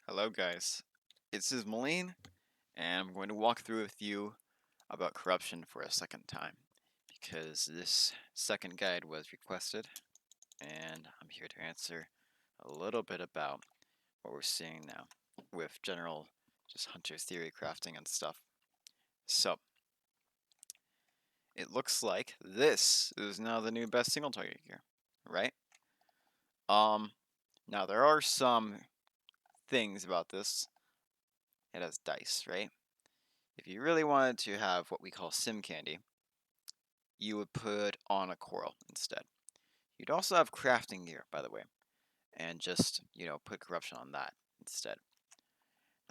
Hello guys, this is Moline, and I'm going to walk through with you about corruption for a second time, because this second guide was requested, and I'm here to answer a little bit about what we're seeing now, with general just hunter theory crafting and stuff. So, it looks like this is now the new best single target gear, right? Um, Now there are some things about this. It has dice, right? If you really wanted to have what we call sim candy, you would put on a coral instead. You'd also have crafting gear, by the way, and just, put corruption on that instead.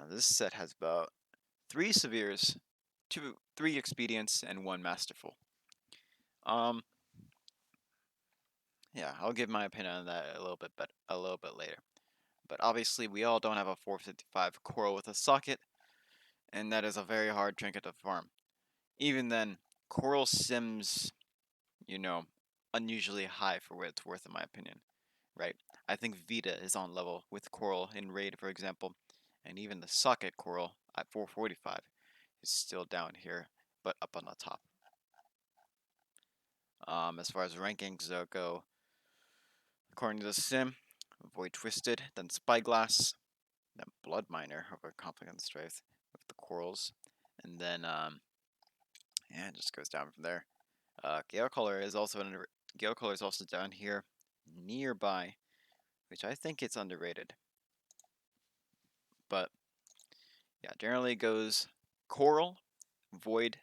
Now this set has about 3 severes, 3 expedients, and 1 masterful. Um, yeah, I'll give my opinion on that a little bit later. But obviously, we all don't have a 455 coral with a socket, and that is a very hard trinket to farm. Even then, coral sims, you know, unusually high for what it's worth, in my opinion. Right? I think Vita is on level with Coral in Raid, for example, and even the Socket Coral at 445 is still down here, but up on the top. As far as rankings go, according to the sim, Void Twisted, then Spyglass, then Blood Miner over Conflict and Strife with the Corals, and then yeah, it just goes down from there. Gale Color is also down here nearby, which I think it's underrated. But yeah, generally goes Coral, Void,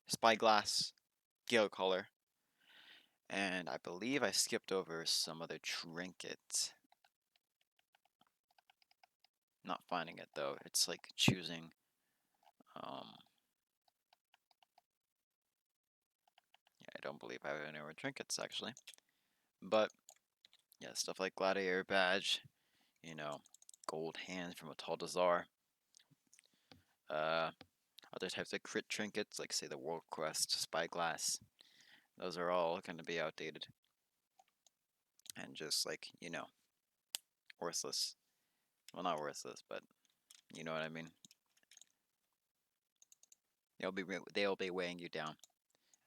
Spyglass, Gale Color, and I believe I skipped over some other trinket. Not finding it though. It's like choosing. Yeah, I don't believe I have any more trinkets actually. But yeah, stuff like Gladiator Badge, you know, Gold Hands from a Taldazar. Other types of crit trinkets, like say the World Quest, Spyglass. Those are all going to be outdated. And just like, worthless. Well, not worthless, but you know what I mean. They'll be weighing you down.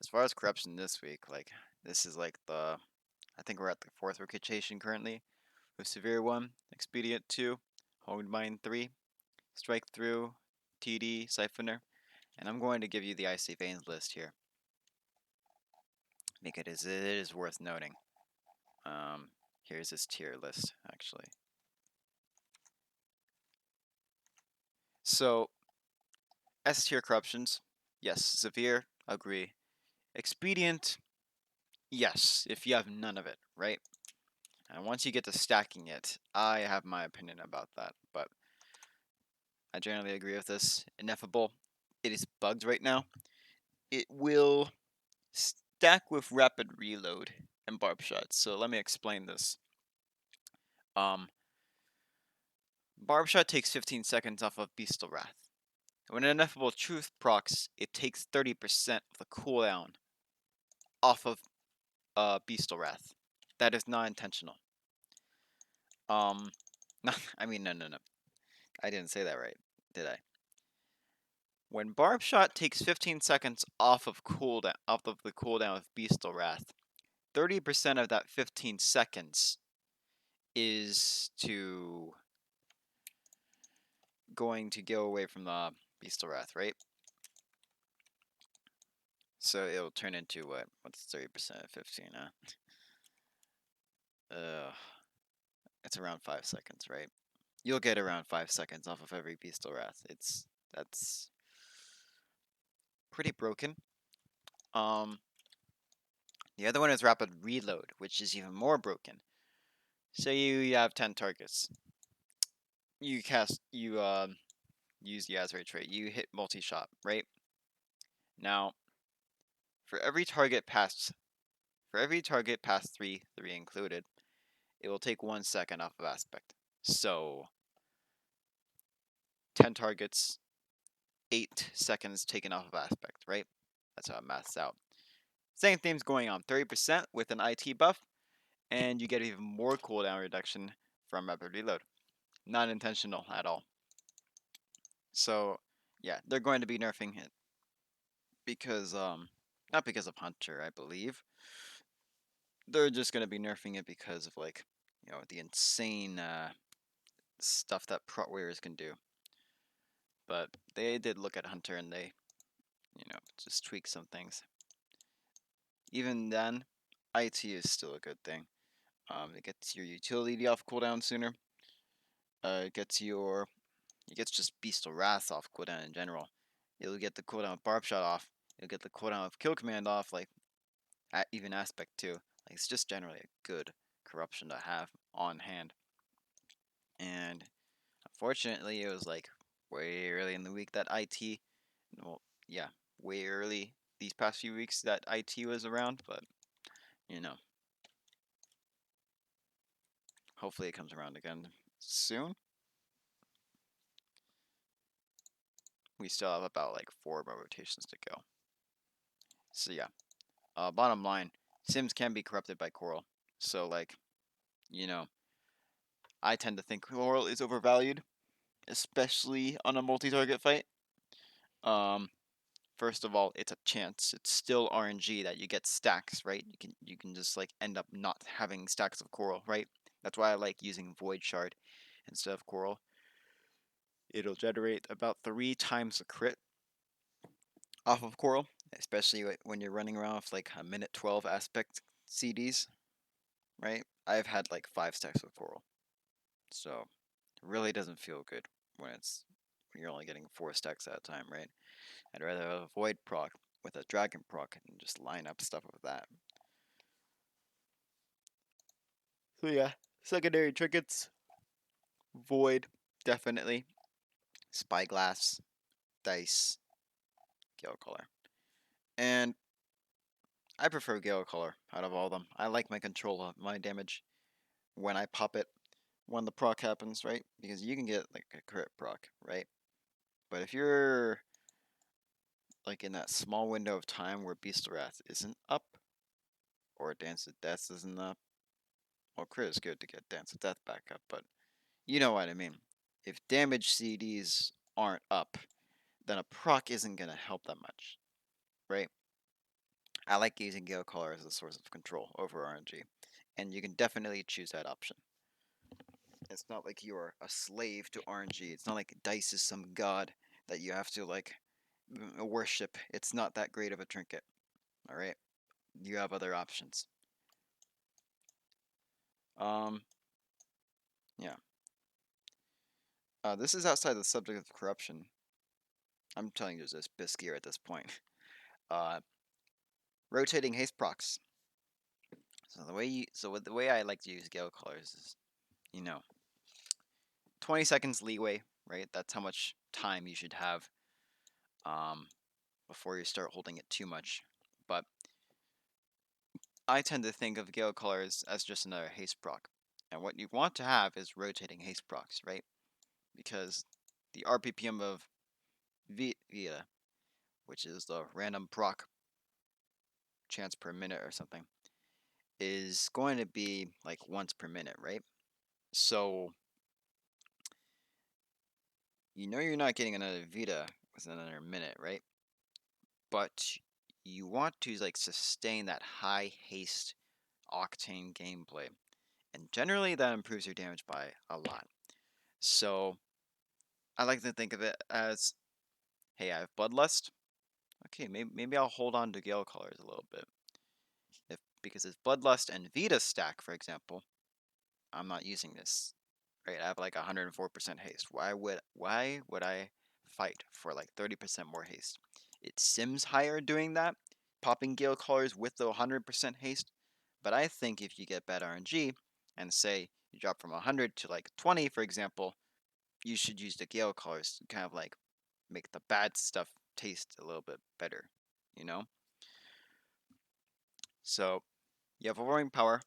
As far as corruption this week, like this is like I think we're at the 4th rotation currently, with Severe 1, Expedient 2, Honed Mine 3, Strike Through, TD, Siphoner, and I'm going to give you the Icy Veins list here, because it is worth noting. Here's this tier list, actually. So, S tier corruptions, yes. Severe, agree. Expedient, yes, if you have none of it, right? And once you get to stacking it, I have my opinion about that, but I generally agree with this. Ineffable, it is bugged right now. It will stack with rapid reload and barb shots. So let me explain this. Barb shot takes 15 seconds off of Beastal Wrath. When an Ineffable Truth procs, it takes 30% of the cooldown off of Beastal Wrath. That is not intentional. No, I mean, no. I didn't say that right, did I? When Barb Shot takes 15 seconds off of the cooldown of Beastal Wrath, 30% of that 15 seconds is going to go away from the Beastal Wrath, right? So it'll turn into what? What's 30% of 15, huh? It's around 5 seconds, right? You'll get around 5 seconds off of every Beastal Wrath. That's pretty broken. The other one is Rapid Reload, which is even more broken. Say you have 10 targets. You use the Azray trait. You hit multi-shot, right? Now, for every target past 3 included, it will take 1 second off of aspect. So 10 targets, 8 seconds taken off of aspect, right? That's how it maths out. Same thing's going on. 30% with an IT buff, and you get even more cooldown reduction from rapid reload. Not intentional at all. So yeah, they're going to be nerfing it because not because of Hunter, I believe. They're just going to be nerfing it because of like, the insane stuff that prot warriors can do. But they did look at Hunter and they, just tweak some things. Even then, IT is still a good thing. It gets your utility off cooldown sooner. It gets just Beastal Wrath off cooldown in general. It'll get the cooldown of Barb Shot off. It'll get the cooldown of Kill Command off, like even Aspect too. Like it's just generally a good corruption to have on hand. And unfortunately, it was like way early in the week that IT, well, yeah, way early these past few weeks that IT was around, but you know, hopefully it comes around again soon. We still have about like 4 more rotations to go. So yeah, bottom line, Sims can be corrupted by Coral. So like, you know, I tend to think Coral is overvalued, especially on a multi-target fight. Um, First of all, it's a chance. It's still RNG that you get stacks, right? You can just like end up not having stacks of Coral, right? That's why I like using Void Shard instead of Coral. It'll generate about 3 times the crit off of Coral, especially when you're running around with like a minute 12 aspect CDs, right? I've had like 5 stacks of Coral, so it really doesn't feel good when you're only getting 4 stacks at a time, right? I'd rather have a Void proc with a Dragon proc and just line up stuff with that. So yeah, secondary trinkets, Void, definitely, Spyglass, Dice, Gale Color, and I prefer Gale Color out of all of them. I like my control of my damage when I pop it, when the proc happens, right? Because you can get like a crit proc, right? But if you're like in that small window of time where Beast of Wrath isn't up, or Dance of Death isn't up, well, crit is good to get Dance of Death back up, but you know what I mean. If damage CDs aren't up, then a proc isn't going to help that much, right? I like using Gale Color as a source of control over RNG, and you can definitely choose that option. It's not like you're a slave to RNG. It's not like Dice is some god that you have to like worship. It's not that great of a trinket. All right, you have other options. Um, yeah. This is outside the subject of corruption. I'm telling you this Biskier at this point. Uh, Rotating haste procs. The way I like to use Gale colors is, you know, 20 seconds leeway, right? That's how much time you should have um, before you start holding it too much. But I tend to think of Gale colors as just another haste proc. And what you want to have is rotating haste procs, right? Because the RPPM of Vita, which is the random proc chance per minute or something, is going to be like once per minute, right? So you know you're not getting another Vita within another minute, right? But you want to like sustain that high haste octane gameplay. And generally that improves your damage by a lot. So I like to think of it as, hey, I have Bloodlust. Okay, maybe I'll hold on to Gale Colors a little bit. Because if Bloodlust and Vita stack, for example, I'm not using this. Right, I have like 104% haste. Why would I fight for like 30% more haste? It sims higher doing that, popping Gale Colors with the 100% haste. But I think if you get bad RNG and say you drop from 100 to like 20, for example, you should use the Gale Colors to kind of like make the bad stuff taste a little bit better, you know? So you have Overwhelming Power.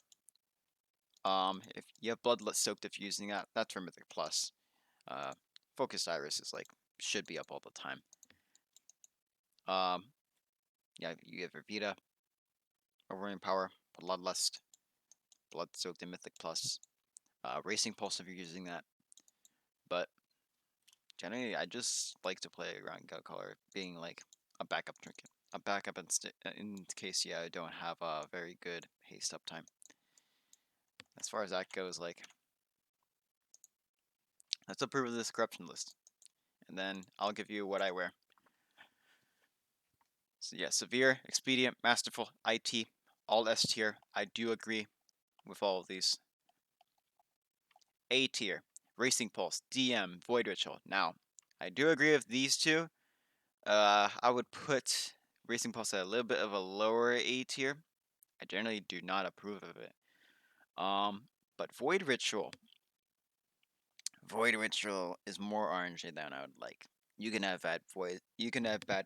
If you have Bloodlet Soaked, if you're using that, that's for Mythic Plus. Uh, Focused Iris is like should be up all the time. Um, yeah, you have Vita, Overwhelming Power, Bloodlust, Blood Soaked, and Mythic Plus. Racing Pulse if you're using that. but generally I just like to play around Gut Color, being like a backup trinket, a backup in case I don't have a very good haste uptime. As far as that goes, like let's approve of this corruption list, and then I'll give you what I wear. So yeah, severe, expedient, masterful, IT, all S tier. I do agree with all of these. A tier, Racing Pulse, DM, Void Ritual. Now, I do agree with these two. I would put Racing Pulse at a little bit of a lower A tier. I generally do not approve of it. But Void Ritual is more RNG than I would like. You can have bad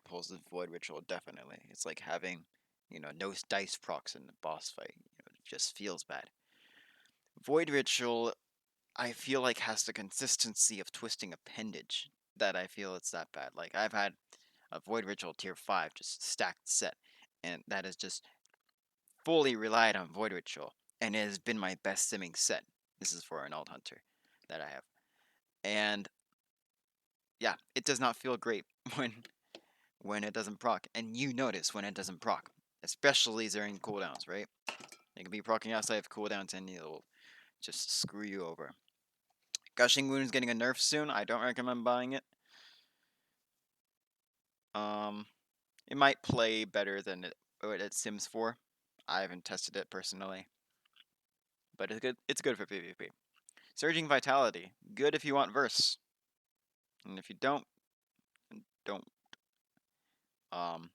pulls with Void Ritual, definitely. It's like having, no dice procs in the boss fight. It just feels bad. Void Ritual, I feel like has the consistency of Twisting Appendage that I feel it's that bad. Like I've had a Void Ritual tier 5 just stacked set, and that has just fully relied on Void Ritual, and it has been my best simming set. This is for an Alt Hunter that I have. And yeah, it does not feel great when it doesn't proc, and you notice when it doesn't proc, especially during cooldowns, right? It can be procking outside of cooldowns, and it'll just screw you over. Gushing Wound is getting a nerf soon. I don't recommend buying it. It might play better than what it sims for. I haven't tested it personally, but it's good. It's good for PvP. Surging Vitality, good if you want verse, and if you don't, don't. Um,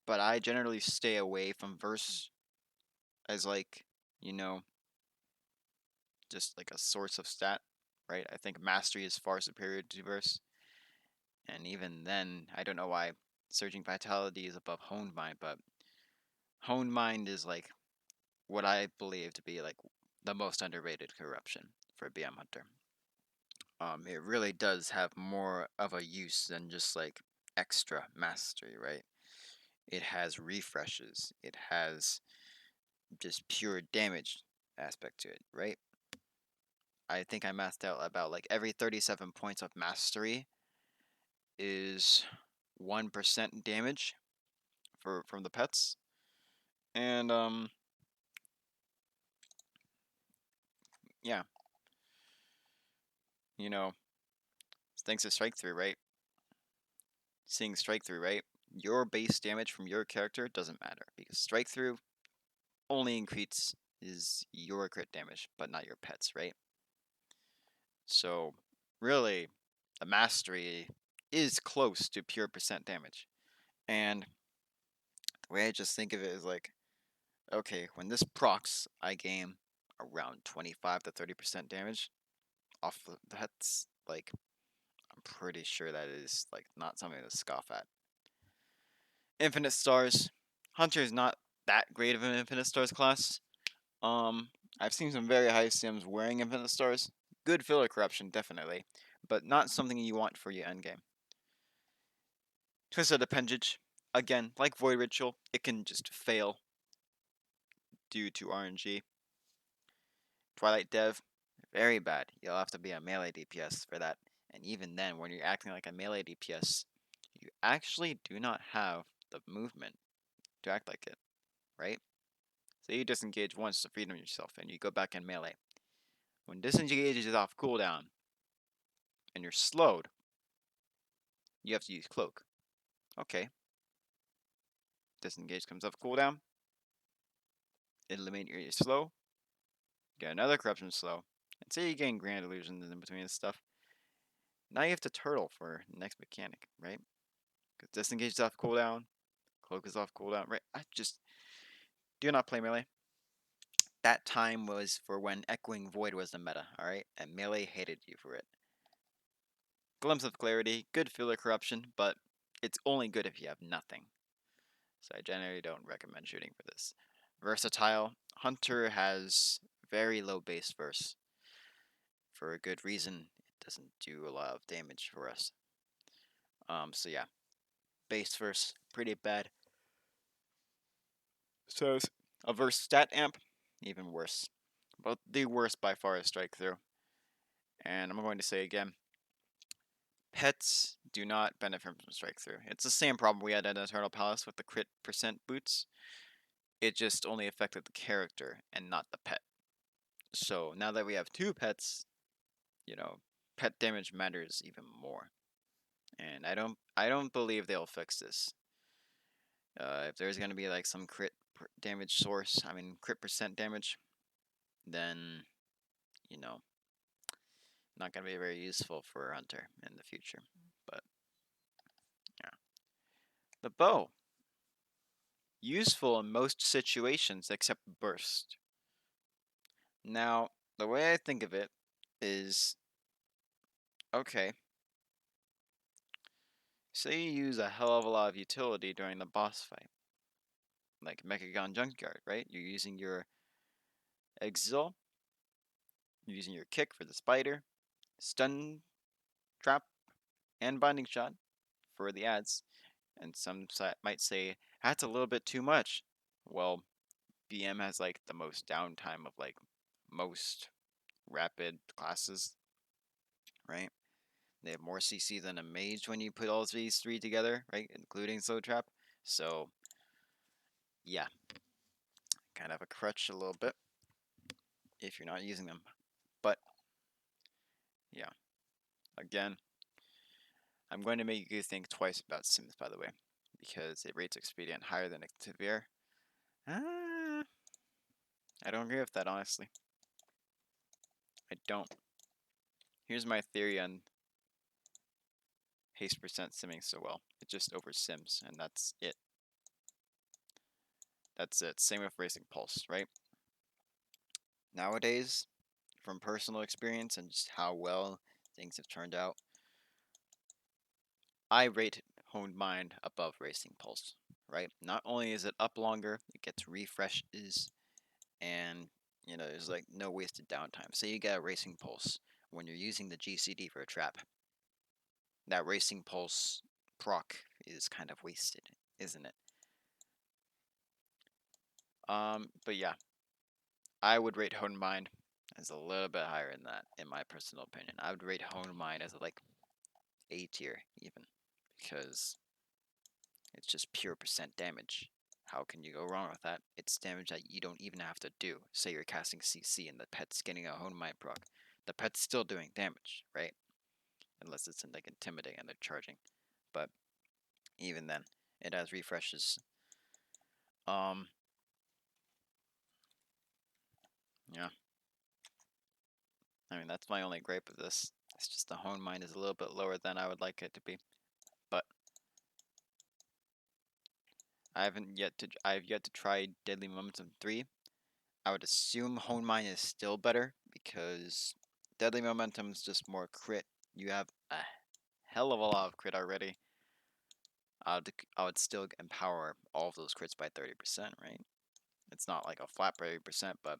but I generally stay away from verse as like, you know, just like a source of stat, right? I think mastery is far superior to verse, and even then, I don't know why Surging Vitality is above Honed Mind, but Honed Mind is like what I believe to be like the most underrated corruption for BM Hunter. It really does have more of a use than just like extra mastery, right? It has refreshes. It has just pure damage aspect to it, right? I think I mathed out about like every 37 points of mastery is 1% damage from the pets. And yeah, you know, thanks to strike through, right? Seeing strike through, right? Your base damage from your character doesn't matter because strike through only increases your crit damage, but not your pets, right? So really, the mastery is close to pure percent damage. And the way I just think of it is like, okay, when this procs, I gain around 25 to 30% damage off the pets. Like, I'm pretty sure that is like not something to scoff at. Infinite Stars. Hunter is not that great of an Infinite Stars class. Um, I've seen some very high sims wearing Infinite Stars. Good filler corruption, definitely, but not something you want for your endgame. Twisted Appendage. Again, like Void Ritual, it can just fail due to RNG. Twilight Dev, very bad. You'll have to be a melee DPS for that. And even then, when you're acting like a melee DPS, you actually do not have the movement to act like it, right? So you disengage once to freedom yourself, and you go back in melee. When disengage is off cooldown, and you're slowed, you have to use Cloak. Okay. Disengage comes off cooldown. Eliminate your slow. Get another corruption slow. And say you gain Grand Illusions in between this stuff. Now you have to turtle for the next mechanic, right? Because disengage is off cooldown. Cloak is off cooldown, right? I just do not play melee. That time was for when Echoing Void was the meta, alright? And melee hated you for it. Glimpse of Clarity, good filler corruption, but it's only good if you have nothing. So I generally don't recommend shooting for this. Versatile, Hunter has very low base verse. For a good reason, it doesn't do a lot of damage for us. So yeah, base verse, pretty bad. So a verse stat amp, even worse. But the worst by far is strike through. And I'm going to say again, Pets do not benefit from strike through. It's the same problem we had at Eternal Palace with the crit percent boots. It just only affected the character and not the pet. So now that we have two pets, pet damage matters even more. And I don't believe they'll fix this. If there's gonna be like some crit damage source, I mean crit percent damage, then you know not gonna be very useful for a hunter in the future. But yeah, the bow useful in most situations except burst. Now the way I think of it is okay. Say you use a hell of a lot of utility during the boss fight, like Mechagon Junkyard, right? You're using your Exil, you're using your kick for the spider, stun trap, and binding shot for the ads. And some might say that's a little bit too much. Well, BM has like the most downtime of like most rapid classes, right? They have more CC than a mage when you put all these three together, right? Including Slow Trap. So, yeah, kind of a crutch a little bit if you're not using them. But, yeah, again, I'm going to make you think twice about Sims, by the way, because it rates Expedient higher than Activier. I don't agree with that, honestly. I don't. Here's my theory on haste percent simming so well. It just over sims, and that's it. That's it. Same with Racing Pulse, right? Nowadays, from personal experience and just how well things have turned out, I rate Honed Mind above Racing Pulse, right? Not only is it up longer, it gets refreshes, and there's like no wasted downtime. Say you get a Racing Pulse when you're using the GCD for a trap. That Racing Pulse proc is kind of wasted, isn't it? But yeah, I would rate Honed Mind as a little bit higher than that, in my personal opinion. I would rate Honed Mind as like A tier, even, because it's just pure percent damage. How can you go wrong with that? It's damage that you don't even have to do. Say you're casting CC and the pet's getting a Honed Mind proc. The pet's still doing damage, right? Unless it's in like Intimidate and they're charging. But even then, it has refreshes. Yeah. I mean, that's my only gripe of this. It's just the Honed Mind is a little bit lower than I would like it to be. But I've yet to try Deadly Momentum 3. I would assume Honed Mind is still better because Deadly Momentum is just more crit. You have a hell of a lot of crit already. I would still empower all of those crits by 30%, right? It's not like a flat 30%, but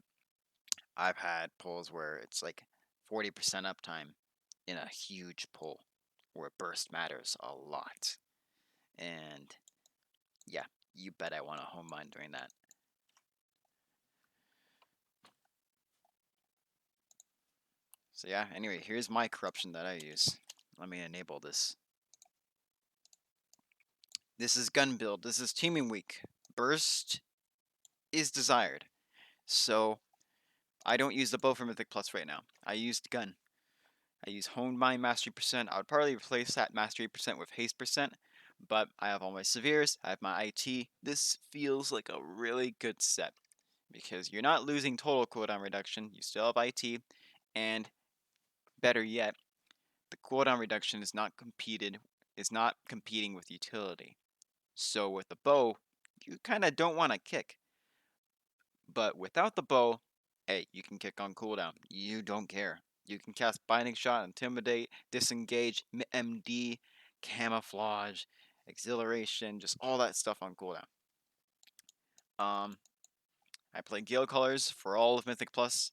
I've had pulls where it's like 40% uptime in a huge pull where burst matters a lot. And yeah, you bet I want a Honed Mind during that. So yeah, anyway, here's my corruption that I use. Let me enable this. This is gun build. This is teaming week. Burst is desired. So I don't use the bow for Mythic Plus right now. I used gun. I use Honed Mind Mastery percent. I would probably replace that Mastery percent with Haste percent. But I have all my Severes. I have my IT. This feels like a really good set. Because you're not losing total cooldown reduction. You still have IT. And better yet, the cooldown reduction is not competing with utility. So with the bow, you kind of don't want to kick. But without the bow, hey, you can kick on cooldown. You don't care. You can cast Binding Shot, Intimidate, Disengage, MD, Camouflage, Exhilaration, just all that stuff on cooldown. I play Gale Colors for all of Mythic Plus.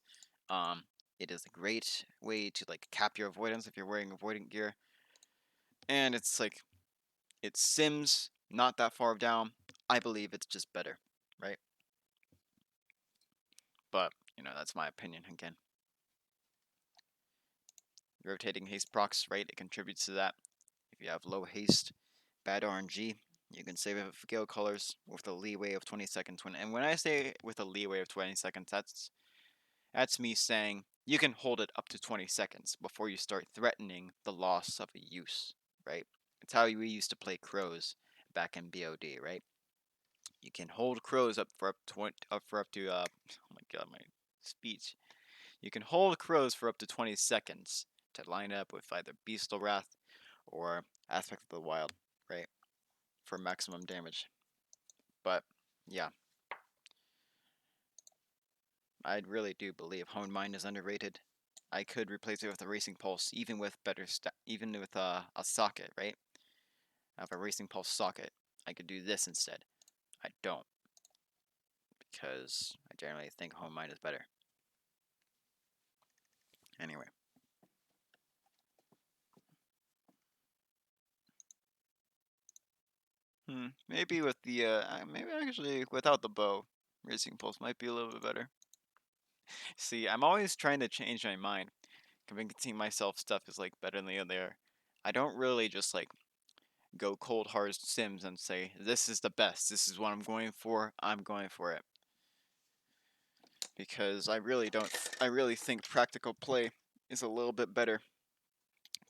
It is a great way to like cap your avoidance if you're wearing avoidant gear. And it's like it sims not that far down. I believe it's just better, right? But, that's my opinion again. Rotating haste procs, right? It contributes to that. If you have low haste, bad RNG, you can save it for Gale Colors with a leeway of 20 seconds. And when I say with a leeway of 20 seconds, that's me saying you can hold it up to 20 seconds before you start threatening the loss of a use, right? It's how we used to play crows back in BOD, right? You can hold crows up for up to oh my god, my speech. You can hold crows for up to 20 seconds to line up with either Beastal Wrath or Aspect of the Wild, right? For maximum damage. But yeah, I really do believe Honed Mind is underrated. I could replace it with a Racing Pulse, even with even with a socket, right? I have a Racing Pulse socket. I could do this instead. I don't, because I generally think Honed Mind is better. Anyway. Maybe with the maybe actually without the bow, Racing Pulse might be a little bit better. See, I'm always trying to change my mind, convincing myself stuff is like better than the other. I don't really just like go cold hard Sims and say this is the best. This is what I'm going for. I'm going for it because I really don't. I really think practical play is a little bit better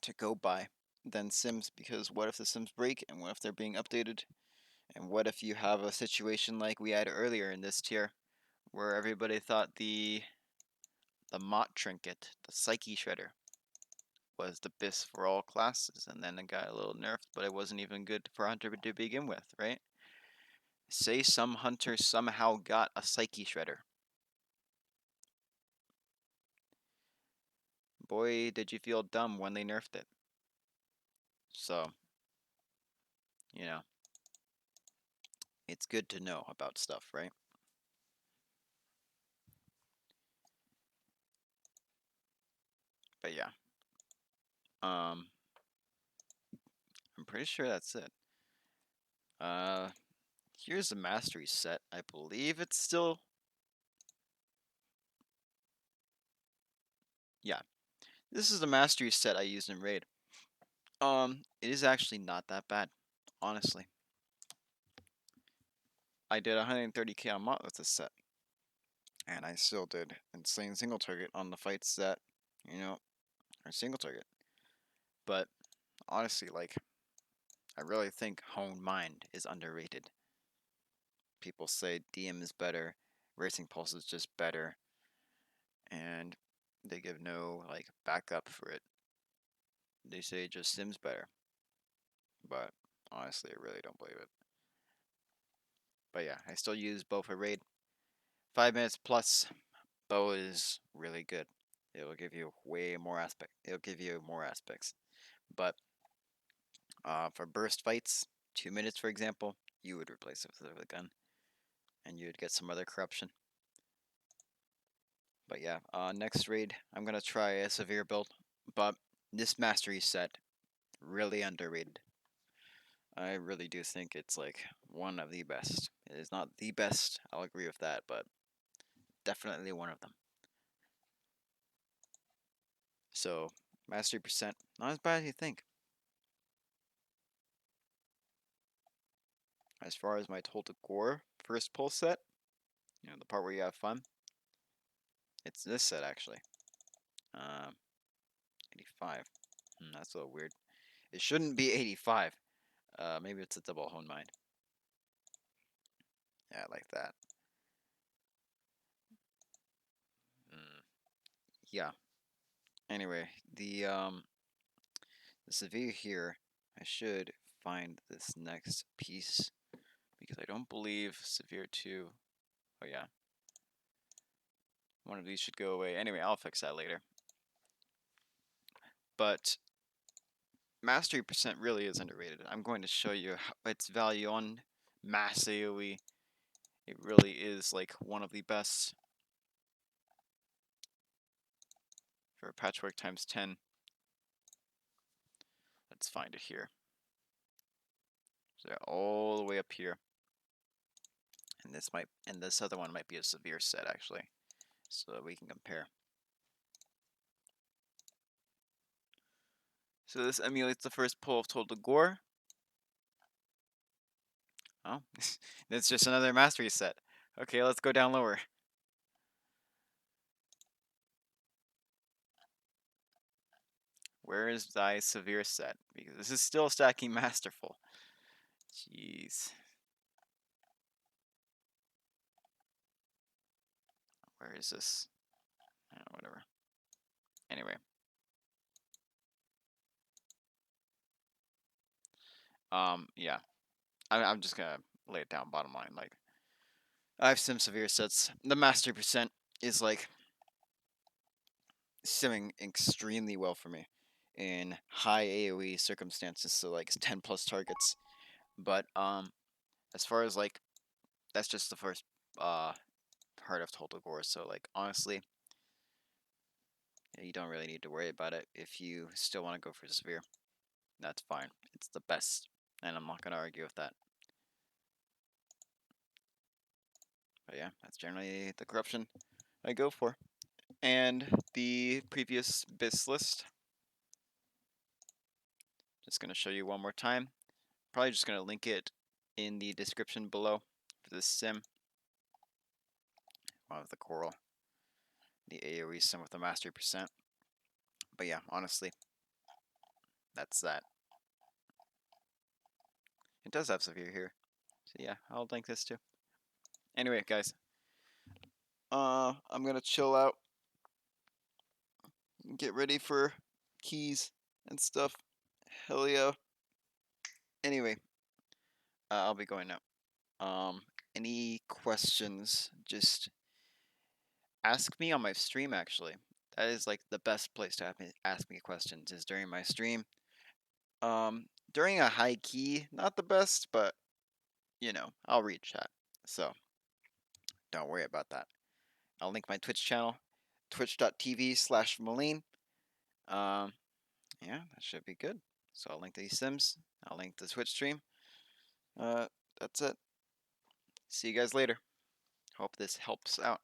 to go by than Sims because what if the Sims break and what if they're being updated and what if you have a situation like we had earlier in this tier where everybody thought the Mott Trinket, the Psyche Shredder, was the best for all classes, and then it got a little nerfed, but it wasn't even good for Hunter to begin with, right? Say some Hunter somehow got a Psyche Shredder. Boy, did you feel dumb when they nerfed it. So, you know, it's good to know about stuff, right? But yeah. I'm pretty sure that's it. Here's the mastery set. I believe it's still... Yeah. This is the mastery set I used in Raid. It is actually not that bad, honestly. I did 130k on Mott with this set. And I still did insane single target on the fights that, you know, are single target. But honestly, like, I really think Honed Mind is underrated. People say DM is better, Racing Pulse is just better, and they give no, like, backup for it. They say just Sim's better. But honestly, I really don't believe it. But yeah, I still use bow for Raid. 5 minutes plus, bow is really good. It will give you way more aspect. It'll give you more aspects. But for burst fights, 2 minutes for example, you would replace it with a gun, and you would get some other corruption. But yeah, next raid I'm gonna try a severe build, but this mastery set really underrated. I really do think it's like one of the best. It is not the best, I'll agree with that, but definitely one of them. So mastery percent, not as bad as you think. As far as my total gore first pull set, you know, the part where you have fun, it's this set actually. 85. That's a little weird. It shouldn't be 85. Maybe it's a double Honed Mind. Yeah, like that. Yeah. Anyway, the severe here, I should find this next piece because I don't believe severe 2. Oh yeah. One of these should go away. Anyway, I'll fix that later. But mastery percent really is underrated. I'm going to show you its value on mass AoE. It really is like one of the best for patchwork times 10. Let's find it here. So all the way up here. And this other one might be a severe set actually. So that we can compare. So this emulates the first pull of Total Gore. Oh, that's just another mastery set. Okay, let's go down lower. Where is thy severe set? Because this is still stacking masterful. Jeez. Where is this? Whatever. Anyway. Yeah. I'm just gonna lay it down bottom line. Like, I have some severe sets. The mastery percent is like simming extremely well for me in high AoE circumstances, so like 10 plus targets. But as far as like that's just the first uh part of Total Gore, so like honestly, you don't really need to worry about it. If you still want to go for severe, that's fine. It's the best, and I'm not gonna argue with that. But yeah, that's generally the corruption I go for. And the previous BIS list, just gonna show you one more time. Probably just gonna link it in the description below for this sim. One of the coral, the AoE sim with the mastery percent. But yeah, honestly, that's that. It does have severe here, so yeah, I'll link this too. Anyway, guys, I'm gonna chill out, and get ready for keys and stuff. Hell yeah. Anyway, I'll be going now. Any questions? Just ask me on my stream. Actually, that is like the best place to ask me questions is during my stream. During a high key, not the best, but I'll read chat. So don't worry about that. I'll link my Twitch channel, twitch.tv/Moline. Um, yeah, that should be good. So I'll link these sims. I'll link the Twitch stream. Uh, that's it. See you guys later. Hope this helps out.